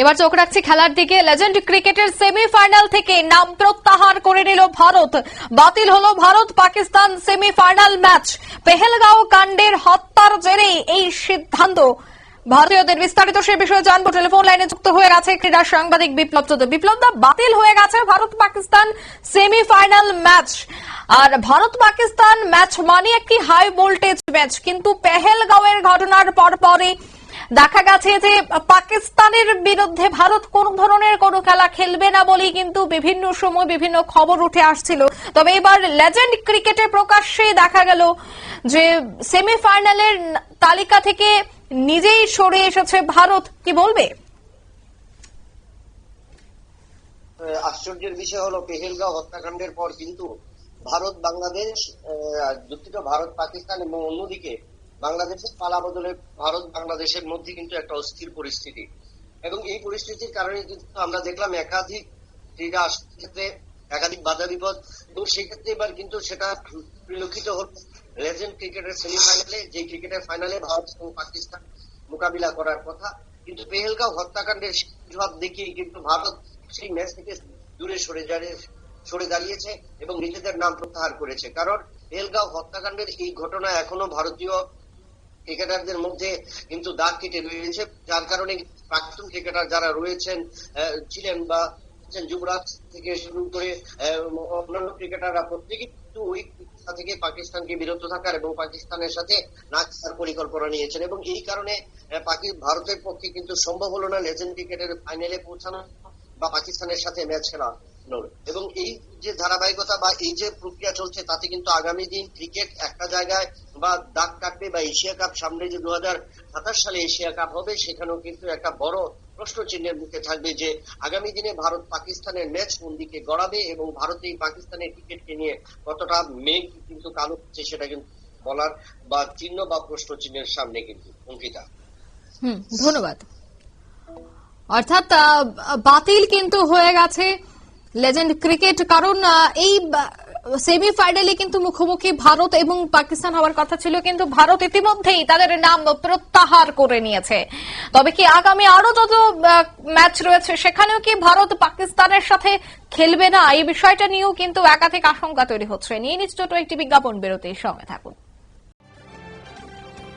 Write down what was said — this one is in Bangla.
এবার চোখ রাখছি খেলার দিকে। লেজেন্ড ক্রিকেটের সেমিফাইনাল থেকে নাম প্রত্যাহার করে নিল ভারত। বাতিল হলো ভারত পাকিস্তান সেমিফাইনাল ম্যাচ। পেহেলগাঁও কাণ্ডের হত্যার জেরে এই সিদ্ধান্ত। ভারতীয়দের বিস্তারিত সে বিষয়ে জানবো। টেলিফোন লাইনে যুক্ত হয়ে গেছে ক্রীড়া সাংবাদিক বিপ্লব চৌধুরী। বিপ্লব দা, বাতিল হয়ে গেছে ভারত পাকিস্তান সেমিফাইনাল ম্যাচ। আর ভারত পাকিস্তান ম্যাচ মানে একটি হাই ভোল্টেজ ম্যাচ, কিন্তু পেহেলগাঁওয়ের ঘটনার পরপরই দেখা গেছে যে পাকিস্তানের বিরুদ্ধে ভারত কোন ধরনের কোন খেলা খেলবে না বলেই কিন্তু বিভিন্ন সময় বিভিন্ন খবর উঠে আসছিল। তবে এবার লেজেন্ড ক্রিকেটে প্রকাশ্যে দেখা গেল যে সেমিফাইনালের তালিকা থেকে নিজেই সরে এসেছে ভারত। কি বলবে? আশ্চর্যের বিষয় হলো, পেহেলগাঁও হত্যাকাণ্ডের পর কিন্তু ভারত বাংলাদেশ, দুঃখিত, ভারত পাকিস্তান এবং অন্যদিকে বাংলাদেশের পালা বদলে ভারত বাংলাদেশের মধ্যে কিন্তু একটা অস্থির পরিস্থিতি। এবং এই পরিস্থিতির কারণে কিন্তু আমরা দেখলাম একাধিক ক্রীড়া ক্ষেত্রে একাধিক বাধা বিপদ, এবং সেক্ষেত্রে এবার কিন্তু সেটা পরিলক্ষিত হল লেজেন্ড ক্রিকেটের সেমিফাইনালে, যে ক্রিকেটের ফাইনালে ভারত এবং পাকিস্তান মোকাবিলা করার কথা। কিন্তু পেহেলগাঁও হত্যাকাণ্ডের জবাব দেখিয়ে কিন্তু ভারত সেই ম্যাচ থেকে দূরে সরে দাঁড়িয়েছে এবং নিজেদের নাম প্রত্যাহার করেছে। কারণ পেহেলগাঁও হত্যাকাণ্ডের এই ঘটনা এখনো ভারতীয় ক্রিকেটারদের মধ্যে কিন্তু দাগ কেটে রয়েছে, যার কারণে প্রাক্তন ক্রিকেটার যারা ছিলেন বা যুবরাজ থেকে শুরু করে অন্যান্য ক্রিকেটাররা প্রত্যেকে কিন্তু ওই থেকে পাকিস্তানকে বিরত থাকার এবং পাকিস্তানের সাথে না খেলার পরিকল্পনা নিয়েছেন। এবং এই কারণে ভারতের পক্ষে কিন্তু সম্ভব হলো না লেজেন্ড ক্রিকেটের ফাইনালে পৌঁছানো বা পাকিস্তানের সাথে ম্যাচ খেলা। এবং এই যে ধারাবাহিকতা বা এই যে প্রক্রিয়া চলছে, তাতে কিন্তু আগামী দিন ক্রিকেট একটা জায়গায় বা দাগ কাটবে, বা এশিয়া কাপ সামনে যে 2027 সালে এশিয়া কাপ হবে, সেখানেও কিন্তু একটা বড় প্রশ্ন চিহ্নের মুখে থাকবে যে আগামী দিনে ভারত পাকিস্তানের ম্যাচ কোন দিকে গড়াবে এবং ভারত এই পাকিস্তানের ক্রিকেটকে নিয়ে কতটা মেঘ কিন্তু কালো হচ্ছে, সেটা কিন্তু বলার বা চিহ্ন বা প্রশ্ন চিহ্নের সামনে কিন্তু অঙ্কিতা। ধন্যবাদ। অর্থাৎ বাতিল কিন্তু হয়ে গেছে লেজেন্ড ক্রিকেট, কারণ এই সেমিফাইনালে কিন্তু মুখোমুখি ভারত এবং পাকিস্তান হওয়ার কথা ছিল, কিন্তু ভারত ইতিমধ্যেই তাদের নাম প্রত্যাহার করে নিয়েছে। তবে কি আগামী আরো যত ম্যাচ রয়েছে সেখানেও কি ভারত পাকিস্তানের সাথে খেলবে না, এই বিষয়টা নিয়েও কিন্তু একাধিক আশঙ্কা তৈরি হচ্ছে। নিয়ে নিশ্চয় একটি বিজ্ঞাপন বিরতির সঙ্গে থাকুন।